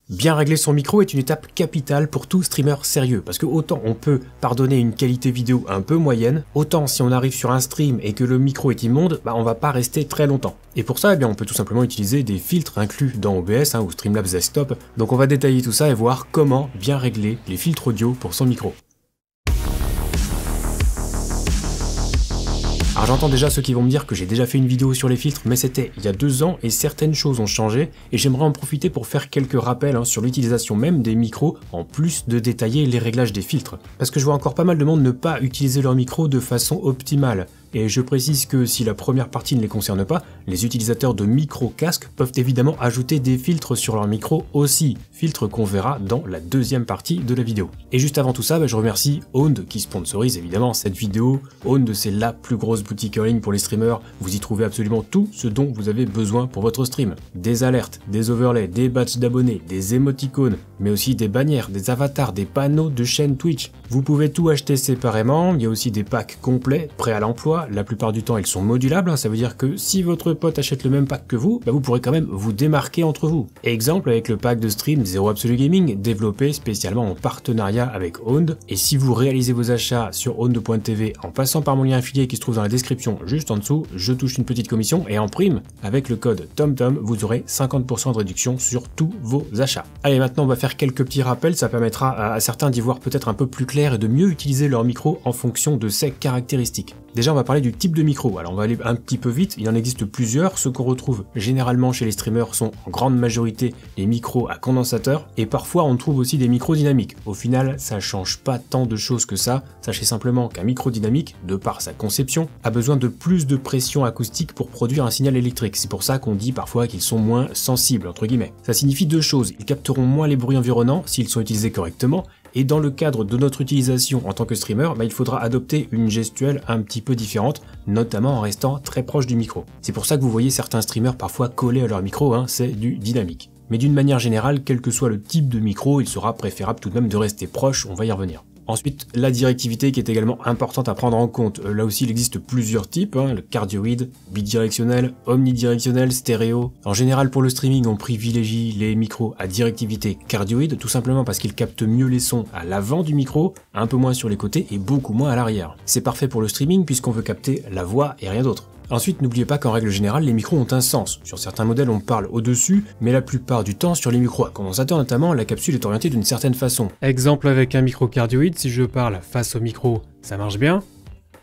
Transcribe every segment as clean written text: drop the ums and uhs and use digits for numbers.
Bien régler son micro est une étape capitale pour tout streamer sérieux, parce que autant on peut pardonner une qualité vidéo un peu moyenne, autant si on arrive sur un stream et que le micro est immonde, on va pas rester très longtemps. Et pour ça, on peut tout simplement utiliser des filtres inclus dans OBS ou Streamlabs Desktop, donc on va détailler tout ça et voir comment bien régler les filtres audio pour son micro. Alors j'entends déjà ceux qui vont me dire que j'ai déjà fait une vidéo sur les filtres, mais c'était il y a 2 ans et certaines choses ont changé et j'aimerais en profiter pour faire quelques rappels sur l'utilisation même des micros en plus de détailler les réglages des filtres. Parce que je vois encore pas mal de monde ne pas utiliser leur micro de façon optimale. Et je précise que si la première partie ne les concerne pas, les utilisateurs de micro-casques peuvent évidemment ajouter des filtres sur leur micro aussi, filtres qu'on verra dans la deuxième partie de la vidéo. Et juste avant tout ça, je remercie Owned qui sponsorise évidemment cette vidéo. Owned, c'est la plus grosse boutique en ligne pour les streamers, vous y trouvez absolument tout ce dont vous avez besoin pour votre stream. Des alertes, des overlays, des badges d'abonnés, des émoticônes, mais aussi des bannières, des avatars, des panneaux de chaîne Twitch. Vous pouvez tout acheter séparément, il y a aussi des packs complets, prêts à l'emploi. La plupart du temps ils sont modulables, ça veut dire que si votre pote achète le même pack que vous, vous pourrez quand même vous démarquer entre vous. Exemple avec le pack de stream Zero Absolute Gaming, développé spécialement en partenariat avec Owned, et si vous réalisez vos achats sur owned.tv en passant par mon lien affilié qui se trouve dans la description juste en dessous, je touche une petite commission et en prime, avec le code TOMTOM, vous aurez 50% de réduction sur tous vos achats. Allez, maintenant on va faire quelques petits rappels, ça permettra à certains d'y voir peut-être un peu plus clair et de mieux utiliser leur micro en fonction de ses caractéristiques. Déjà on va parler du type de micro, alors on va aller un petit peu vite, il en existe plusieurs, ceux qu'on retrouve généralement chez les streamers sont en grande majorité les micros à condensateur, et parfois on trouve aussi des micros dynamiques. Au final ça change pas tant de choses que ça, sachez simplement qu'un micro dynamique, de par sa conception, a besoin de plus de pression acoustique pour produire un signal électrique, c'est pour ça qu'on dit parfois qu'ils sont moins sensibles entre guillemets. Ça signifie deux choses, ils capteront moins les bruits environnants s'ils sont utilisés correctement, et dans le cadre de notre utilisation en tant que streamer, il faudra adopter une gestuelle un petit peu différente, notamment en restant très proche du micro. C'est pour ça que vous voyez certains streamers parfois collés à leur micro, c'est du dynamique. Mais d'une manière générale, quel que soit le type de micro, il sera préférable tout de même de rester proche, on va y revenir. Ensuite, la directivité qui est également importante à prendre en compte. Là aussi, il existe plusieurs types, le cardioïde, bidirectionnel, omnidirectionnel, stéréo. En général, pour le streaming, on privilégie les micros à directivité cardioïde, tout simplement parce qu'ils captent mieux les sons à l'avant du micro, un peu moins sur les côtés et beaucoup moins à l'arrière. C'est parfait pour le streaming puisqu'on veut capter la voix et rien d'autre. Ensuite, n'oubliez pas qu'en règle générale, les micros ont un sens. Sur certains modèles, on parle au-dessus, mais la plupart du temps, sur les micros à condensateur notamment, la capsule est orientée d'une certaine façon. Exemple avec un micro cardioïde, si je parle face au micro, ça marche bien.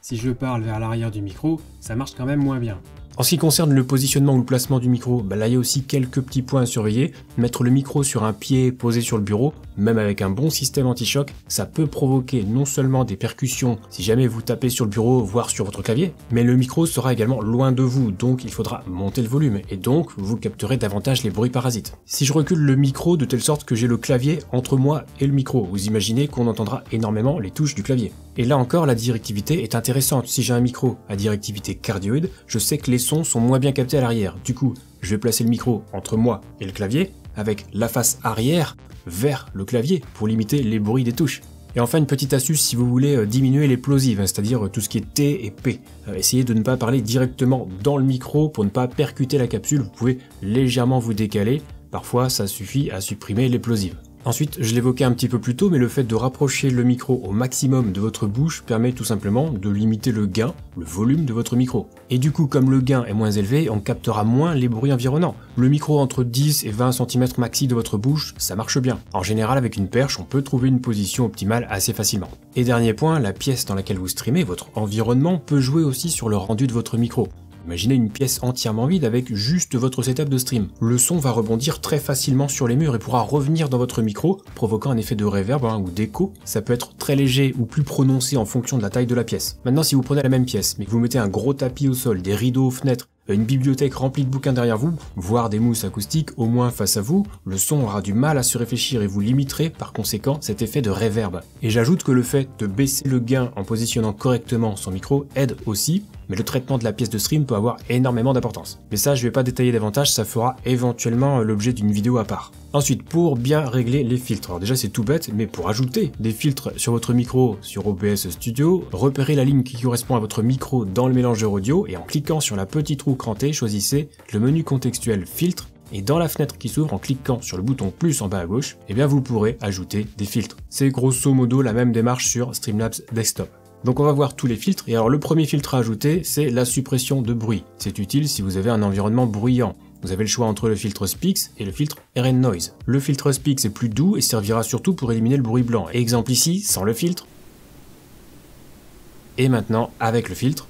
Si je parle vers l'arrière du micro, ça marche quand même moins bien. En ce qui concerne le positionnement ou le placement du micro, là il y a aussi quelques petits points à surveiller. Mettre le micro sur un pied posé sur le bureau, même avec un bon système anti-choc, ça peut provoquer non seulement des percussions si jamais vous tapez sur le bureau, voire sur votre clavier, mais le micro sera également loin de vous, donc il faudra monter le volume, et donc vous capterez davantage les bruits parasites. Si je recule le micro de telle sorte que j'ai le clavier entre moi et le micro, vous imaginez qu'on entendra énormément les touches du clavier. Et là encore, la directivité est intéressante. Si j'ai un micro à directivité cardioïde, je sais que les sons sont moins bien captés à l'arrière. Du coup, je vais placer le micro entre moi et le clavier, avec la face arrière vers le clavier pour limiter les bruits des touches. Et enfin, une petite astuce si vous voulez diminuer les plosives, c'est-à-dire tout ce qui est T et P. Essayez de ne pas parler directement dans le micro pour ne pas percuter la capsule, vous pouvez légèrement vous décaler, parfois ça suffit à supprimer les plosives. Ensuite, je l'évoquais un petit peu plus tôt, mais le fait de rapprocher le micro au maximum de votre bouche permet tout simplement de limiter le gain, le volume de votre micro. Et du coup, comme le gain est moins élevé, on captera moins les bruits environnants. Le micro entre 10 et 20 cm maxi de votre bouche, ça marche bien. En général, avec une perche, on peut trouver une position optimale assez facilement. Et dernier point, la pièce dans laquelle vous streamez, votre environnement, peut jouer aussi sur le rendu de votre micro. Imaginez une pièce entièrement vide avec juste votre setup de stream. Le son va rebondir très facilement sur les murs et pourra revenir dans votre micro, provoquant un effet de reverb ou d'écho. Ça peut être très léger ou plus prononcé en fonction de la taille de la pièce. Maintenant, si vous prenez la même pièce, mais que vous mettez un gros tapis au sol, des rideaux aux fenêtres, une bibliothèque remplie de bouquins derrière vous, voire des mousses acoustiques au moins face à vous, le son aura du mal à se réfléchir et vous limiterez par conséquent cet effet de reverb. Et j'ajoute que le fait de baisser le gain en positionnant correctement son micro aide aussi, mais le traitement de la pièce de stream peut avoir énormément d'importance. Mais ça, je vais pas détailler davantage, ça fera éventuellement l'objet d'une vidéo à part. Ensuite, pour bien régler les filtres, alors déjà c'est tout bête, mais pour ajouter des filtres sur votre micro sur OBS Studio, repérez la ligne qui correspond à votre micro dans le mélangeur audio et en cliquant sur la petite roue crantée, choisissez le menu contextuel filtre et dans la fenêtre qui s'ouvre en cliquant sur le bouton plus en bas à gauche, eh bien vous pourrez ajouter des filtres. C'est grosso modo la même démarche sur Streamlabs Desktop. Donc on va voir tous les filtres, et alors le premier filtre à ajouter, c'est la suppression de bruit. C'est utile si vous avez un environnement bruyant. Vous avez le choix entre le filtre Speaks et le filtre RN Noise. Le filtre Speaks est plus doux et servira surtout pour éliminer le bruit blanc. Exemple ici, sans le filtre. Et maintenant, avec le filtre.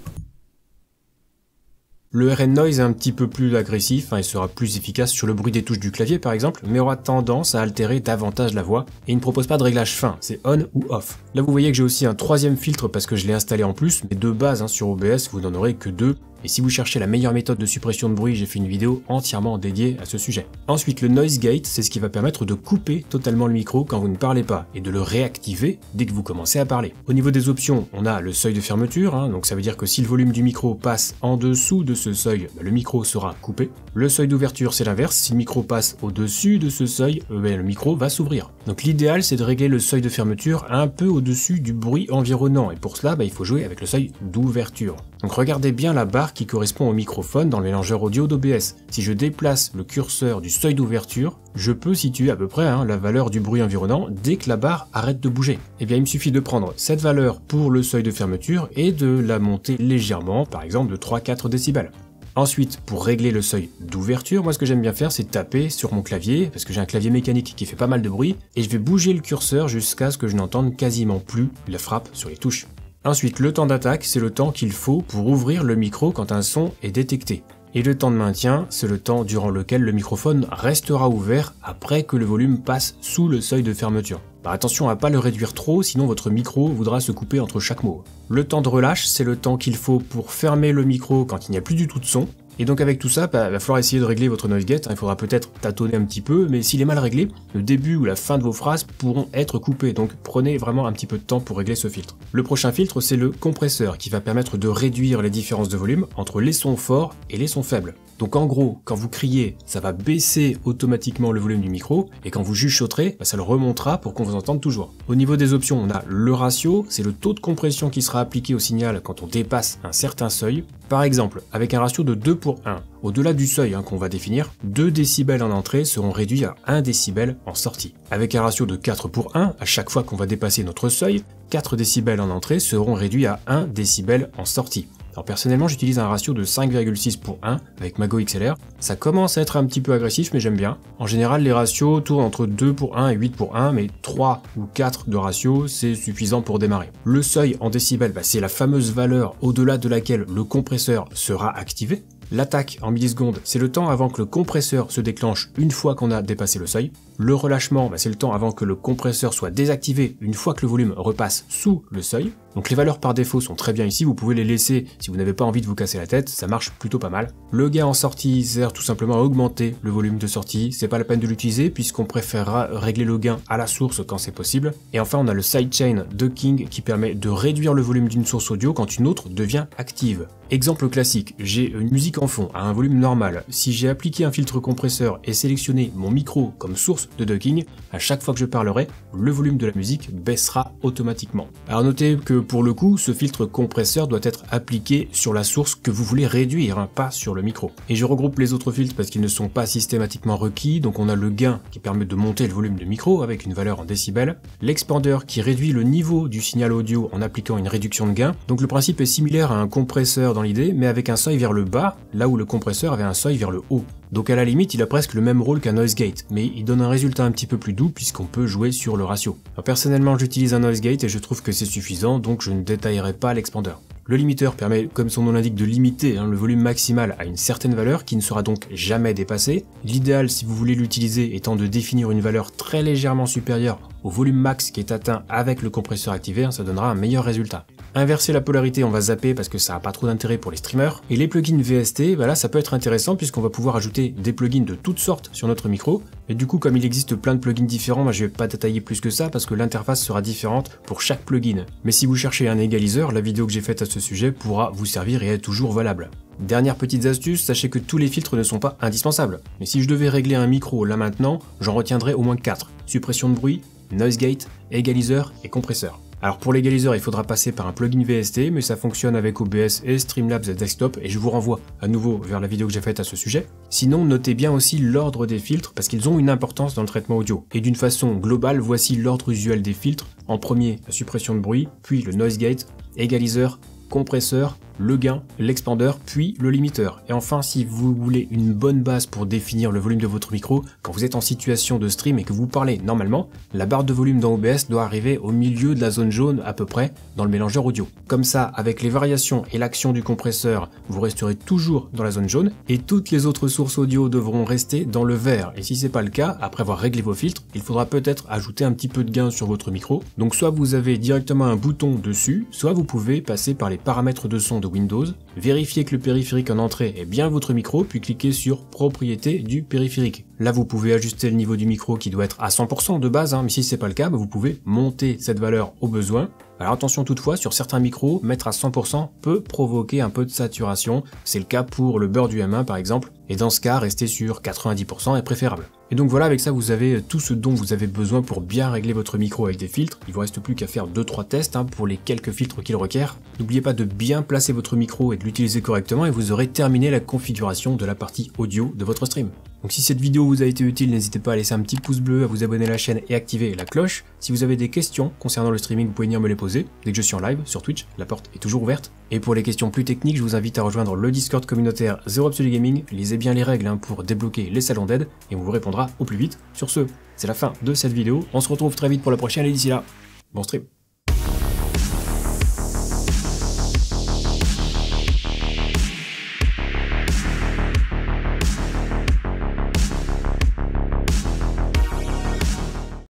Le RN Noise est un petit peu plus agressif, il sera plus efficace sur le bruit des touches du clavier par exemple, mais aura tendance à altérer davantage la voix, et il ne propose pas de réglage fin, c'est on ou off. Là vous voyez que j'ai aussi un troisième filtre parce que je l'ai installé en plus, mais de base sur OBS vous n'en aurez que 2, et si vous cherchez la meilleure méthode de suppression de bruit, j'ai fait une vidéo entièrement dédiée à ce sujet. Ensuite, le Noise Gate, c'est ce qui va permettre de couper totalement le micro quand vous ne parlez pas, et de le réactiver dès que vous commencez à parler. Au niveau des options, on a le seuil de fermeture, donc ça veut dire que si le volume du micro passe en dessous de ce seuil, le micro sera coupé. Le seuil d'ouverture, c'est l'inverse, si le micro passe au-dessus de ce seuil, le micro va s'ouvrir. Donc l'idéal, c'est de régler le seuil de fermeture un peu au-dessus du bruit environnant, et pour cela, il faut jouer avec le seuil d'ouverture. Donc regardez bien la barre qui correspond au microphone dans le mélangeur audio d'OBS. Si je déplace le curseur du seuil d'ouverture, je peux situer à peu près la valeur du bruit environnant dès que la barre arrête de bouger. Et bien il me suffit de prendre cette valeur pour le seuil de fermeture et de la monter légèrement, par exemple de 3-4 décibels. Ensuite, pour régler le seuil d'ouverture, moi ce que j'aime bien faire, c'est taper sur mon clavier, parce que j'ai un clavier mécanique qui fait pas mal de bruit, et je vais bouger le curseur jusqu'à ce que je n'entende quasiment plus la frappe sur les touches. Ensuite, le temps d'attaque, c'est le temps qu'il faut pour ouvrir le micro quand un son est détecté. Et le temps de maintien, c'est le temps durant lequel le microphone restera ouvert après que le volume passe sous le seuil de fermeture. Attention à pas le réduire trop, sinon votre micro voudra se couper entre chaque mot. Le temps de relâche, c'est le temps qu'il faut pour fermer le micro quand il n'y a plus du tout de son. Et donc avec tout ça, il va falloir essayer de régler votre noise gate, il faudra peut-être tâtonner un petit peu, mais s'il est mal réglé, le début ou la fin de vos phrases pourront être coupés, donc prenez vraiment un petit peu de temps pour régler ce filtre. Le prochain filtre, c'est le compresseur, qui va permettre de réduire les différences de volume entre les sons forts et les sons faibles. Donc en gros, quand vous criez, ça va baisser automatiquement le volume du micro, et quand vous chuchoterez, ça le remontera pour qu'on vous entende toujours. Au niveau des options, on a le ratio, c'est le taux de compression qui sera appliqué au signal quand on dépasse un certain seuil. Par exemple, avec un ratio de 2:1, au-delà du seuil qu'on va définir, 2 décibels en entrée seront réduits à 1 décibel en sortie. Avec un ratio de 4:1, à chaque fois qu'on va dépasser notre seuil, 4 décibels en entrée seront réduits à 1 décibel en sortie. Alors personnellement, j'utilise un ratio de 5,6:1 avec Mago XLR. Ça commence à être un petit peu agressif, mais j'aime bien. En général, les ratios tournent entre 2:1 et 8:1, mais 3 ou 4 de ratio, c'est suffisant pour démarrer. Le seuil en décibels, c'est la fameuse valeur au-delà de laquelle le compresseur sera activé. L'attaque en millisecondes, c'est le temps avant que le compresseur se déclenche une fois qu'on a dépassé le seuil. Le relâchement, c'est le temps avant que le compresseur soit désactivé une fois que le volume repasse sous le seuil. Donc les valeurs par défaut sont très bien ici, vous pouvez les laisser si vous n'avez pas envie de vous casser la tête, ça marche plutôt pas mal. Le gain en sortie sert tout simplement à augmenter le volume de sortie, c'est pas la peine de l'utiliser puisqu'on préférera régler le gain à la source quand c'est possible. Et enfin on a le sidechain Ducking qui permet de réduire le volume d'une source audio quand une autre devient active. Exemple classique, j'ai une musique en fond à un volume normal. Si j'ai appliqué un filtre compresseur et sélectionné mon micro comme source de ducking, à chaque fois que je parlerai, le volume de la musique baissera automatiquement. Alors notez que pour le coup, ce filtre compresseur doit être appliqué sur la source que vous voulez réduire, pas sur le micro. Et je regroupe les autres filtres parce qu'ils ne sont pas systématiquement requis, donc on a le gain qui permet de monter le volume de micro avec une valeur en décibels, l'expander qui réduit le niveau du signal audio en appliquant une réduction de gain, donc le principe est similaire à un compresseur dans l'idée, mais avec un seuil vers le bas, là où le compresseur avait un seuil vers le haut. Donc à la limite, il a presque le même rôle qu'un noise gate, mais il donne un résultat un petit peu plus doux puisqu'on peut jouer sur le ratio. Alors personnellement, j'utilise un noise gate et je trouve que c'est suffisant, donc je ne détaillerai pas l'expander. Le limiteur permet, comme son nom l'indique, de limiter le volume maximal à une certaine valeur qui ne sera donc jamais dépassée. L'idéal, si vous voulez l'utiliser, étant de définir une valeur très légèrement supérieure au volume max qui est atteint avec le compresseur activé, ça donnera un meilleur résultat. Inverser la polarité, on va zapper parce que ça n'a pas trop d'intérêt pour les streamers. Et les plugins VST, là ça peut être intéressant puisqu'on va pouvoir ajouter des plugins de toutes sortes sur notre micro. Et du coup, comme il existe plein de plugins différents, je vais pas détailler plus que ça parce que l'interface sera différente pour chaque plugin. Mais si vous cherchez un égaliseur, la vidéo que j'ai faite à ce sujet pourra vous servir et être toujours valable. Dernière petite astuce, sachez que tous les filtres ne sont pas indispensables. Mais si je devais régler un micro là maintenant, j'en retiendrai au moins 4. Suppression de bruit, noise gate, égaliseur et compresseur. Alors pour l'égaliseur, il faudra passer par un plugin VST, mais ça fonctionne avec OBS et Streamlabs Desktop, et je vous renvoie à nouveau vers la vidéo que j'ai faite à ce sujet. Sinon, notez bien aussi l'ordre des filtres, parce qu'ils ont une importance dans le traitement audio. Et d'une façon globale, voici l'ordre usuel des filtres. En premier, la suppression de bruit, puis le noise gate, égaliseur, compresseur, le gain, l'expander, puis le limiteur. Et enfin, si vous voulez une bonne base pour définir le volume de votre micro, quand vous êtes en situation de stream et que vous parlez normalement, la barre de volume dans OBS doit arriver au milieu de la zone jaune à peu près dans le mélangeur audio. Comme ça, avec les variations et l'action du compresseur, vous resterez toujours dans la zone jaune et toutes les autres sources audio devront rester dans le vert. Et si c'est pas le cas, après avoir réglé vos filtres, il faudra peut-être ajouter un petit peu de gain sur votre micro. Donc soit vous avez directement un bouton dessus, soit vous pouvez passer par les paramètres de son de Windows, vérifiez que le périphérique en entrée est bien votre micro, puis cliquez sur propriétés du périphérique. Là vous pouvez ajuster le niveau du micro qui doit être à 100% de base, mais si c'est pas le cas, vous pouvez monter cette valeur au besoin. Alors attention toutefois, sur certains micros, mettre à 100% peut provoquer un peu de saturation, c'est le cas pour le Beur du M1 par exemple, et dans ce cas, rester sur 90% est préférable. Et donc voilà, avec ça vous avez tout ce dont vous avez besoin pour bien régler votre micro avec des filtres. Il vous reste plus qu'à faire 2-3 tests pour les quelques filtres qu'il requiert. N'oubliez pas de bien placer votre micro et de l'utiliser correctement et vous aurez terminé la configuration de la partie audio de votre stream. Donc si cette vidéo vous a été utile, n'hésitez pas à laisser un petit pouce bleu, à vous abonner à la chaîne et activer la cloche. Si vous avez des questions concernant le streaming, vous pouvez venir me les poser. Dès que je suis en live sur Twitch, la porte est toujours ouverte. Et pour les questions plus techniques, je vous invite à rejoindre le Discord communautaire Zero Absolute Gaming. Lisez bien les règles pour débloquer les salons d'aide et on vous répondra au plus vite. Sur ce, c'est la fin de cette vidéo. On se retrouve très vite pour la prochaine et d'ici là, bon stream.